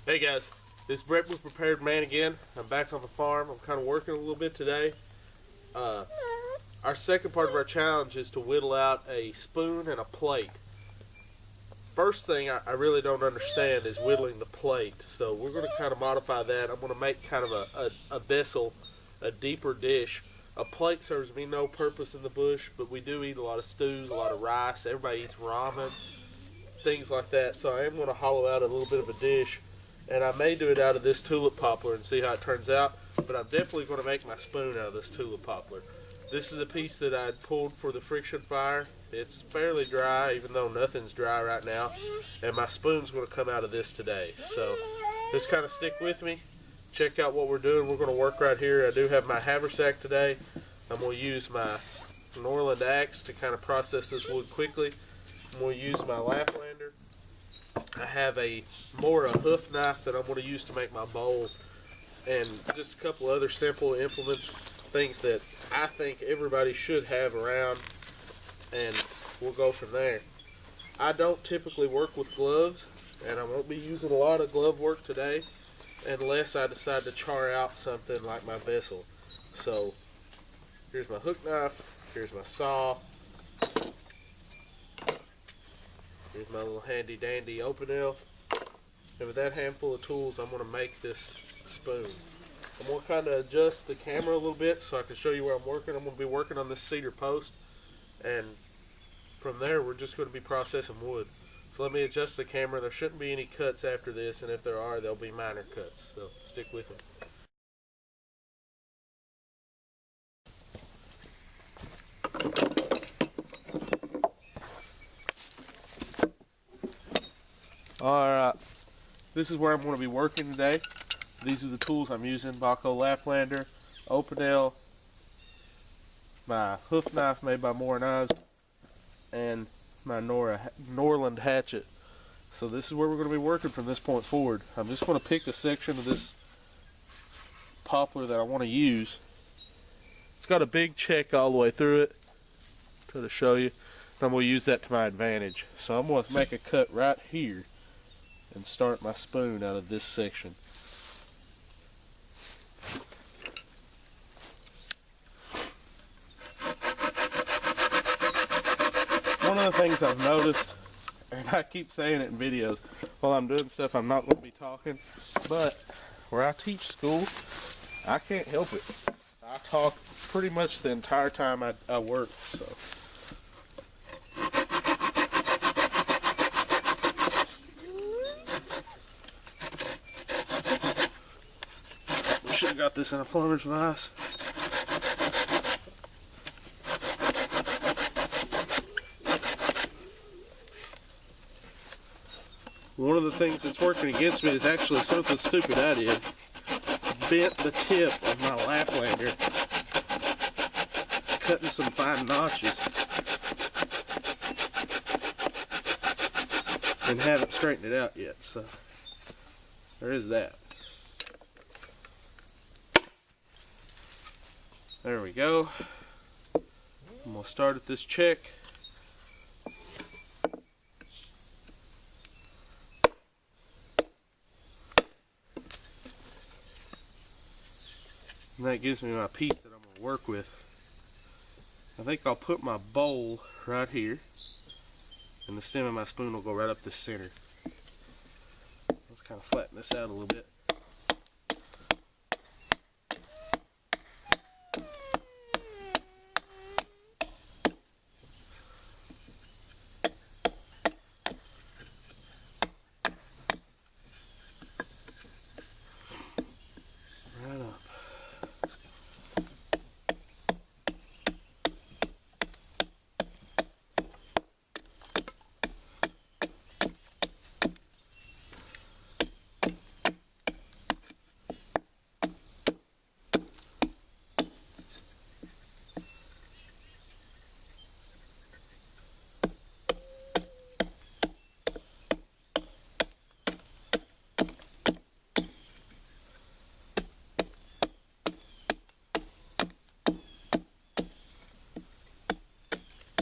Hey guys, this is Brett with Prepared Man again. I'm back on the farm. I'm kind of working a little bit today. Our second part of our challenge is to whittle out a spoon and a plate. First thing I really don't understand is whittling the plate, so we're going to kind of modify that. I'm going to make kind of a vessel, a deeper dish. A plate serves me no purpose in the bush, but we do eat a lot of stews, a lot of rice. Everybody eats ramen, things like that, so I am going to hollow out a little bit of a dish. And I may do it out of this tulip poplar and see how it turns out, but I'm definitely going to make my spoon out of this tulip poplar. This is a piece that I pulled for the friction fire. It's fairly dry, even though nothing's dry right now, and my spoon's going to come out of this today. So just kind of stick with me, check out what we're doing. We're going to work right here. I do have my haversack today. I'm going to use my Norland axe to kind of process this wood quickly. I'm going to use my Laplander. I have a hoof knife that I'm going to use to make my bowl, and just a couple other simple implements, things that I think everybody should have around, and we'll go from there. I don't typically work with gloves, and I won't be using a lot of glove work today unless I decide to char out something like my vessel. So here's my hook knife, here's my saw, here's my little handy dandy Opinel, and with that handful of tools I'm going to make this spoon. I'm going to kind of adjust the camera a little bit so I can show you where I'm working. I'm going to be working on this cedar post, and from there we're just going to be processing wood. So let me adjust the camera. There shouldn't be any cuts after this, and if there are, there'll be minor cuts, so stick with me. Alright, this is where I'm going to be working today. These are the tools I'm using: Baco Laplander, Opinel, my hoof knife made by Moore Knives, and my Norland hatchet. So this is where we're going to be working from this point forward. I'm just going to pick a section of this poplar that I want to use. It's got a big check all the way through it. Try to show you. I'm going to use that to my advantage. So I'm going to make a cut right here and start my spoon out of this section. One of the things I've noticed, and I keep saying it in videos, while I'm doing stuff I'm not going to be talking, but where I teach school, I can't help it. I talk pretty much the entire time I work, so. We should have got this in a plumber's vise. One of the things that's working against me is actually something stupid I did. Bent the tip of my Laplander, cutting some fine notches, and haven't straightened it out yet, so there is that. There we go. I'm going to start at this check. And that gives me my piece that I'm going to work with. I think I'll put my bowl right here, and the stem of my spoon will go right up the center. Let's kind of flatten this out a little bit. Right up.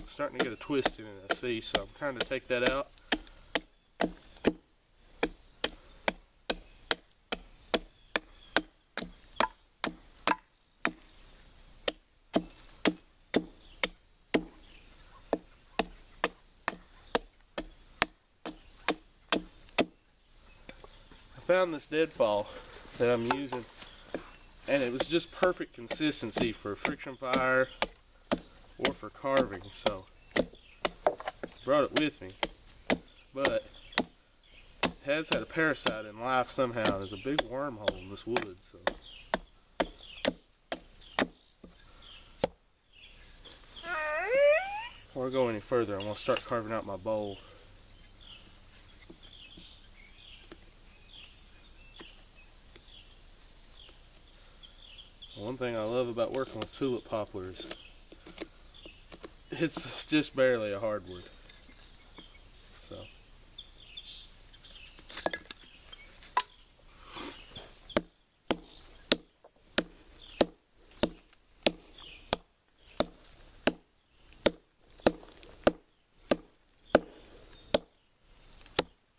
Starting to get a twist in it, I see, so I'm trying to take that out. found this deadfall that I'm using, and it was just perfect consistency for friction fire or for carving, so brought it with me. But it has had a parasite in life somehow. There's a big wormhole in this wood, so before I go any further, I'm going to start carving out my bowl. One thing I love about working with tulip poplars, it's just barely a hardwood. So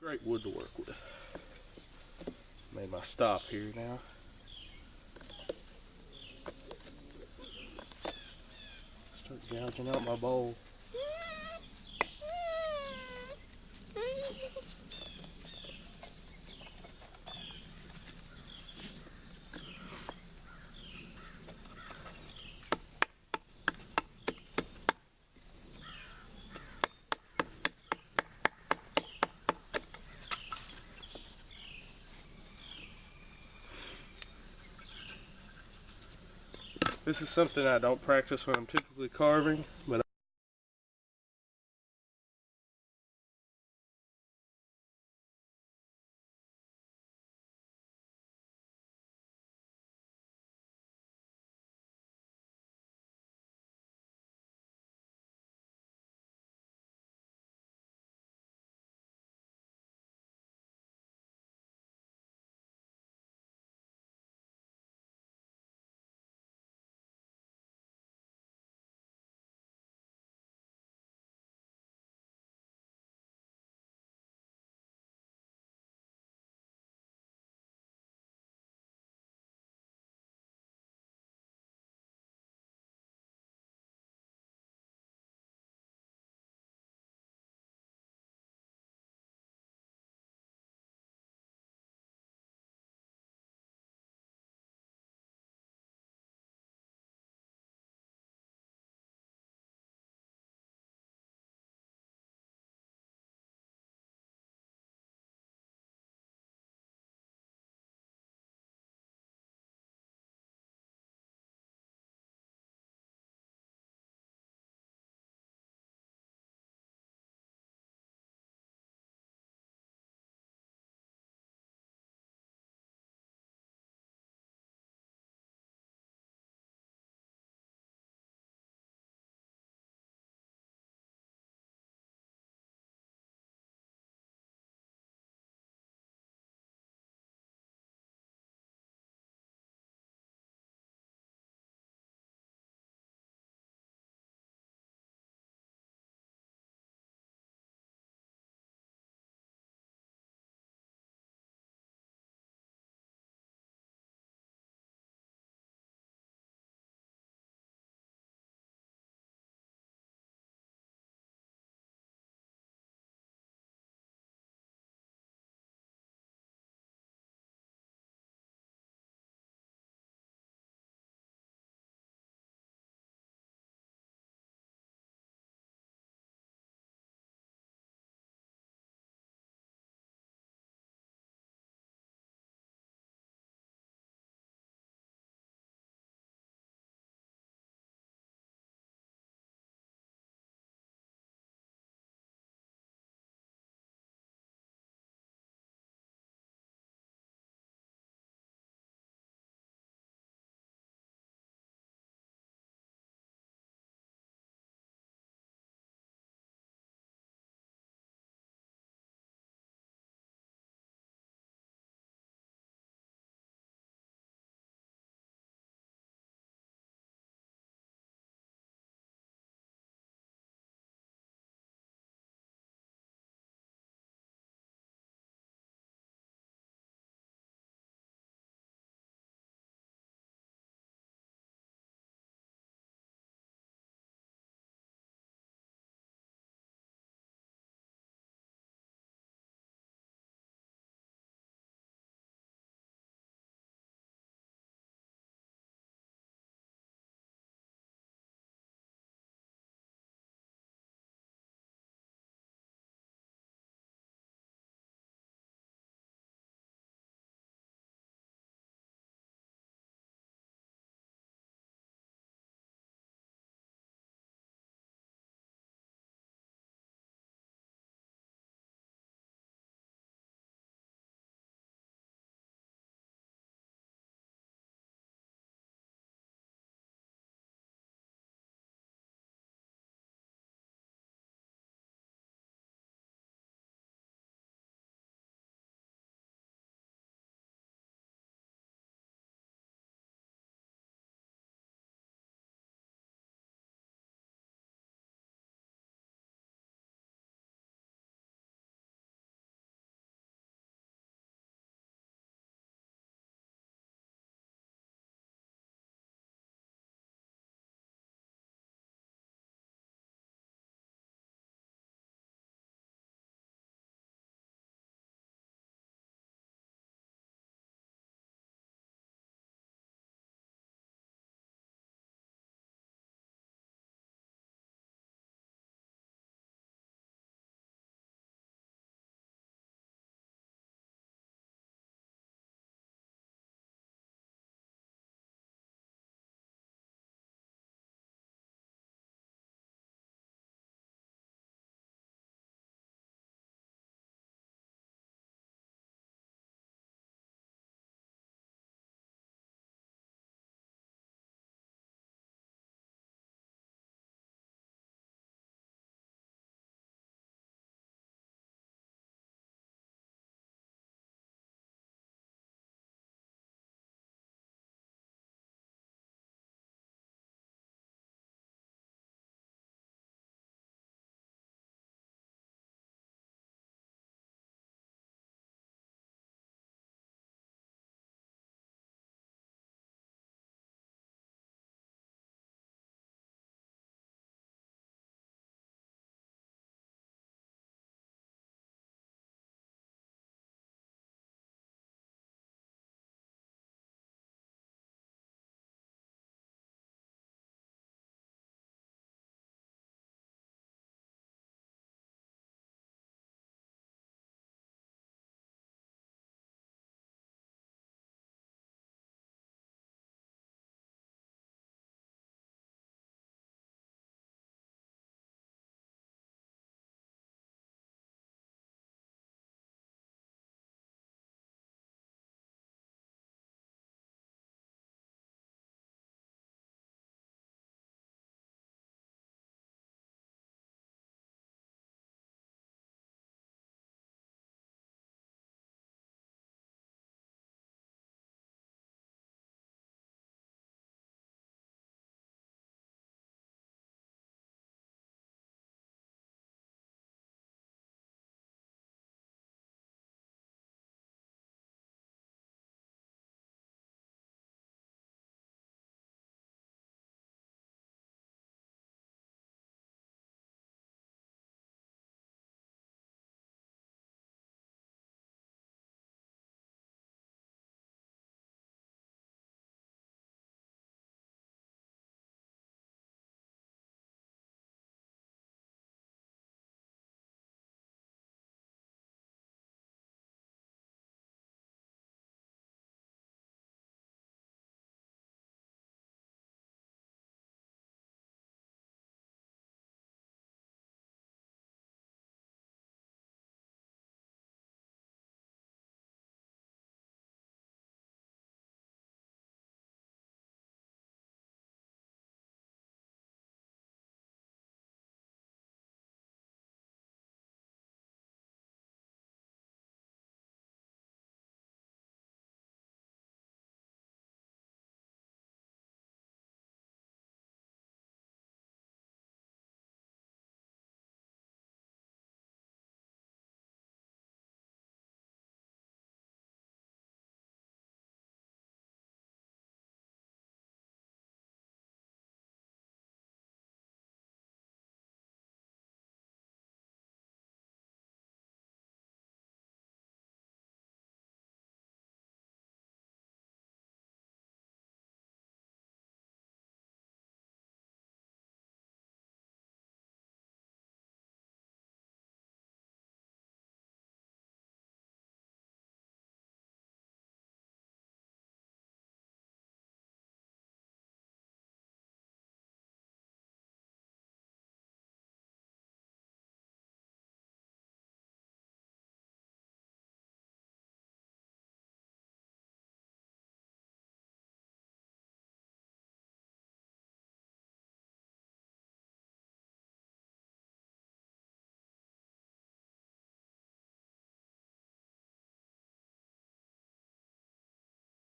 great wood to work with. Made my stop here now. Start gouging out my bowl. This is something I don't practice when I'm typically carving, but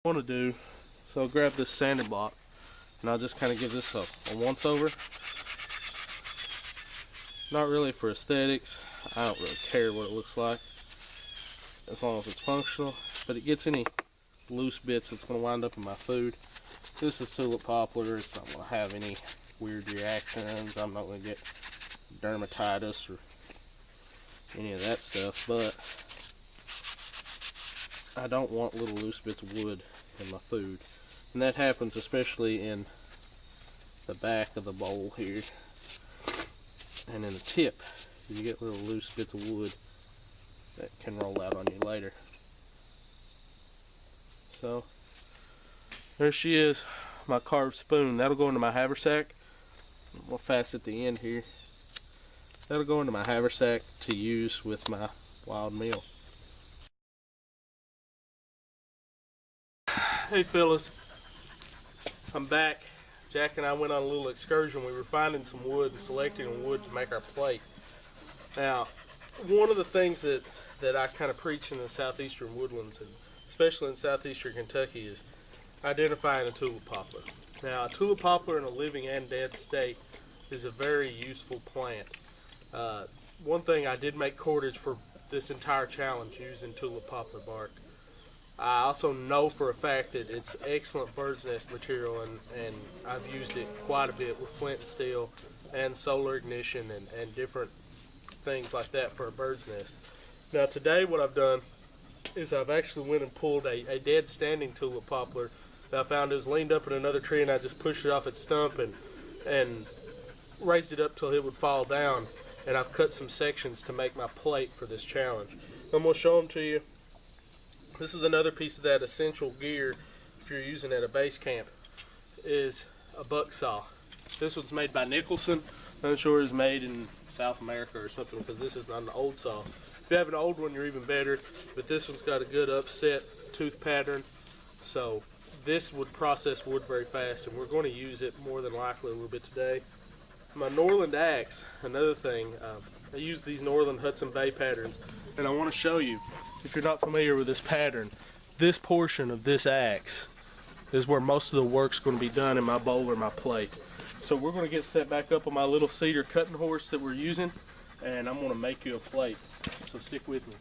Want to do, so I'll grab this sanding block and I'll just kind of give this a once over. Not really for aesthetics, I don't really care what it looks like as long as it's functional, but it gets any loose bits that's going to wind up in my food. This is tulip poplar. It's not going to have any weird reactions. I'm not going to get dermatitis or any of that stuff, but I don't want little loose bits of wood in my food, and that happens especially in the back of the bowl here and in the tip. You get little loose bits of wood that can roll out on you later. So there she is, my carved spoon. That'll go into my haversack. We'll fast at the end here. That'll go into my haversack to use with my wild meal. Hey fellas, I'm back. Jack and I went on a little excursion. We were finding some wood and selecting wood to make our plate. Now, one of the things that I kind of preach in the southeastern woodlands, and especially in southeastern Kentucky, is identifying a tulip poplar. Now, a tulip poplar in a living and dead state is a very useful plant. One thing, I did make cordage for this entire challenge using tulip poplar bark. I also know for a fact that it's excellent bird's nest material, and I've used it quite a bit with flint and steel and solar ignition and different things like that for a bird's nest. Now today what I've done is I've actually went and pulled a dead standing tulip poplar that I found is leaned up in another tree, and I just pushed it off its stump and raised it up till it would fall down, and I've cut some sections to make my plate for this challenge. I'm going to show them to you. This is another piece of that essential gear if you're using at a base camp, is a buck saw. This one's made by Nicholson. I'm sure it's made in South America or something, because this is not an old saw. If you have an old one, you're even better, but this one's got a good upset tooth pattern, so this would process wood very fast, and we're going to use it more than likely a little bit today. My Norland axe, another thing, I use these Norland Hudson Bay patterns, and I want to show you, if you're not familiar with this pattern, this portion of this axe is where most of the work's going to be done in my bowl or my plate. So we're going to get set back up on my little cedar cutting horse that we're using, and I'm going to make you a plate. So stick with me.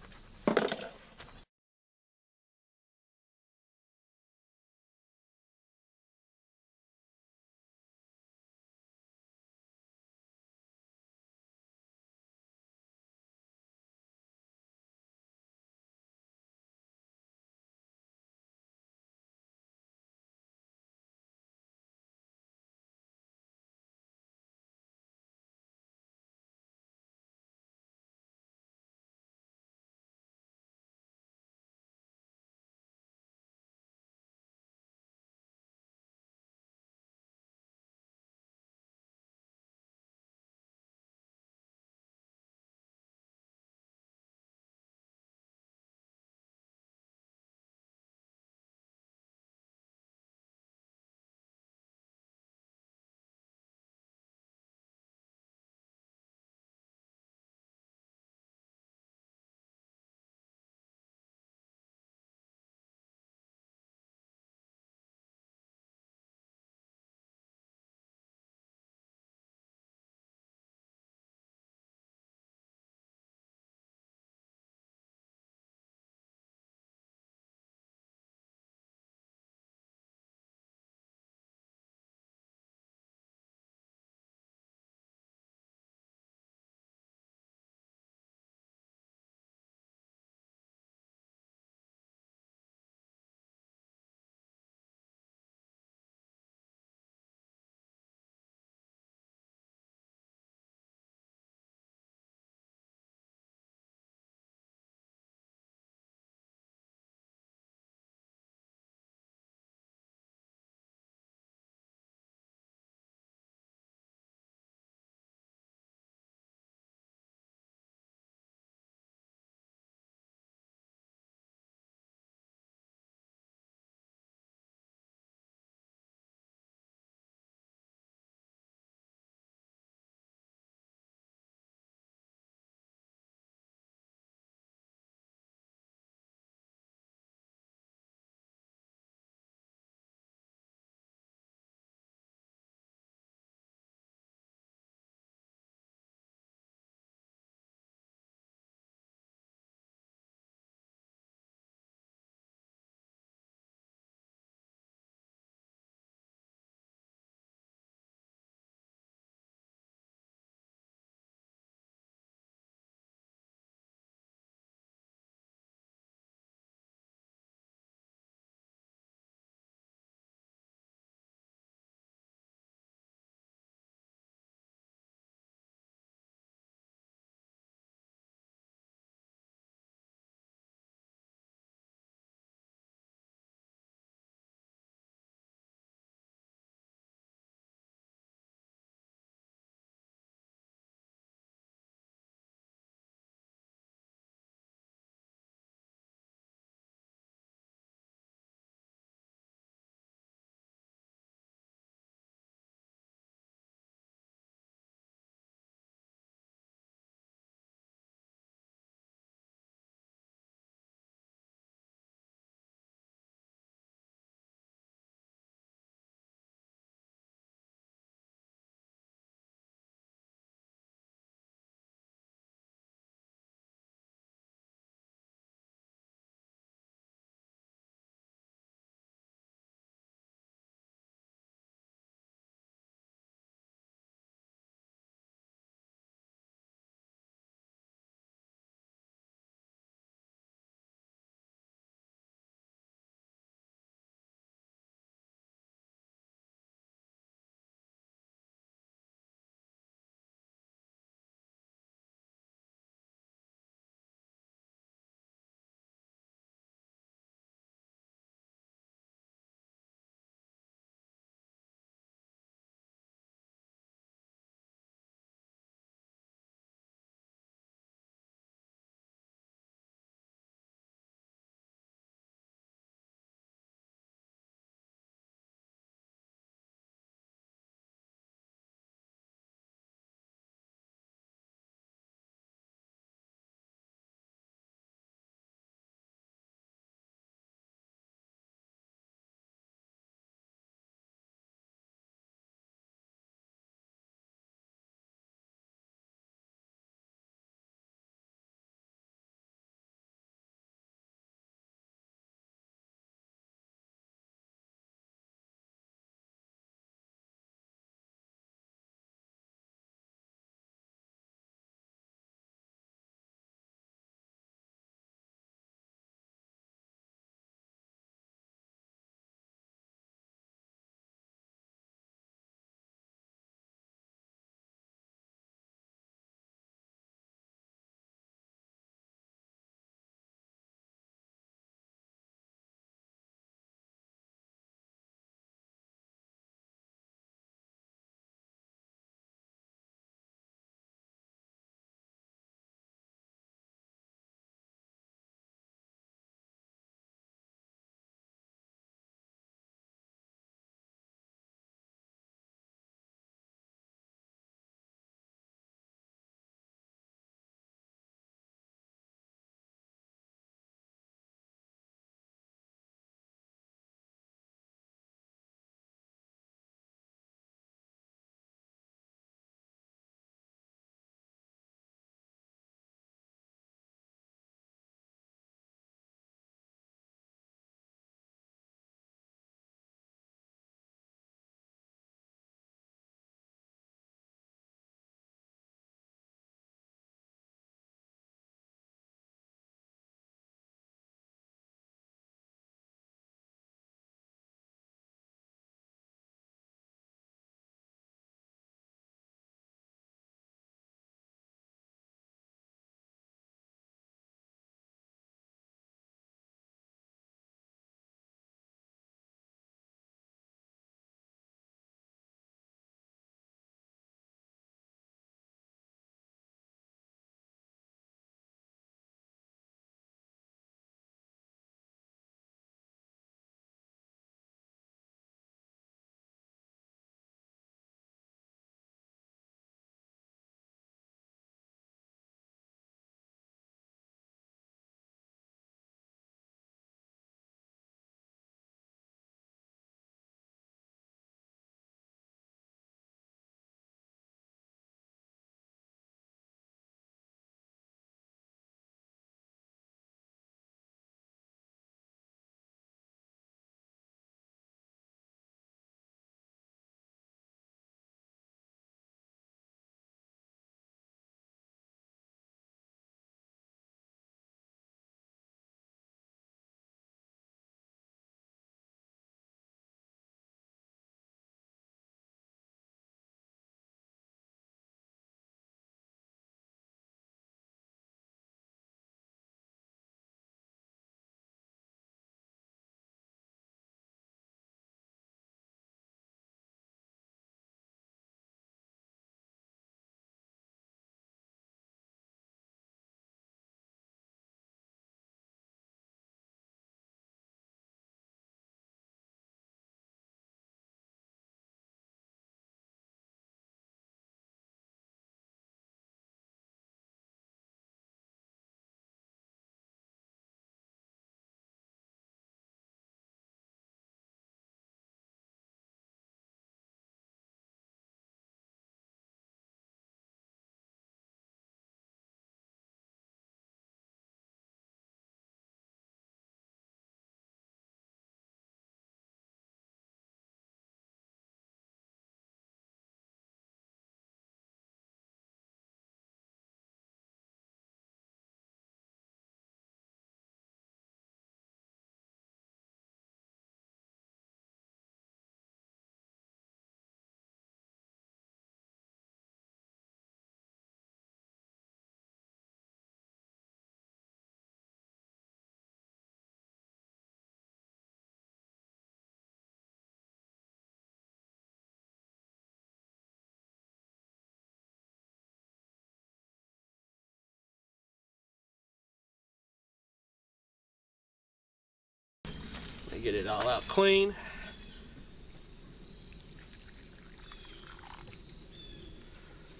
get it all out clean.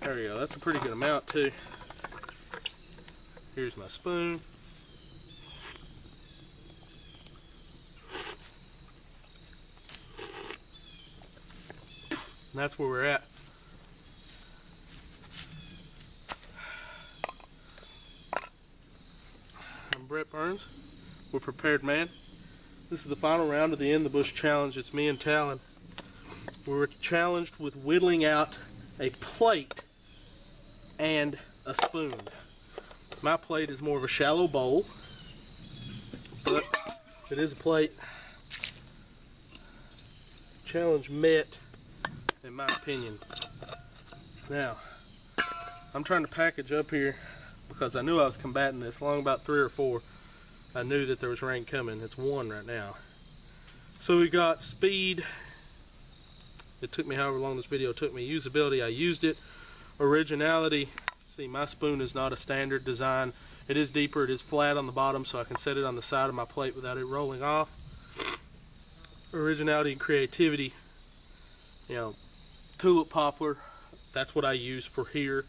There we go, that's a pretty good amount too. Here's my spoon. And that's where we're at. I'm Brett Burns. We're Prepared Man. This is the final round of the In the Bush challenge. It's me and Talon. We were challenged with whittling out a plate and a spoon. My plate is more of a shallow bowl, but it is a plate. Challenge met, in my opinion. Now, I'm trying to package up here because I knew I was combating this. Along about 3 or 4, I knew that there was rain coming. It's 1 right now. So we got speed. It took me however long this video took me. Usability, I used it. Originality, see, my spoon is not a standard design. It is deeper, it is flat on the bottom, so I can set it on the side of my plate without it rolling off. Originality and creativity, you know, tulip poplar, that's what I use for here.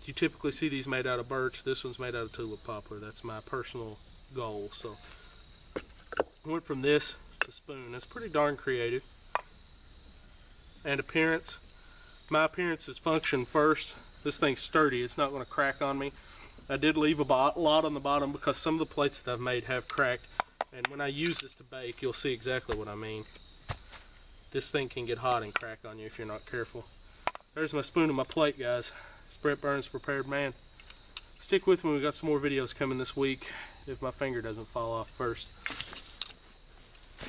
You typically see these made out of birch. This one's made out of tulip poplar. That's my personal goal. So I went from this to spoon. That's pretty darn creative. And appearance. My appearance is function first. This thing's sturdy. It's not going to crack on me. I did leave a lot on the bottom because some of the plates that I've made have cracked. And when I use this to bake, you'll see exactly what I mean. This thing can get hot and crack on you if you're not careful. There's my spoon and my plate, guys. It's Brett Burns, Prepared Man. Stick with me. We've got some more videos coming this week if my finger doesn't fall off first.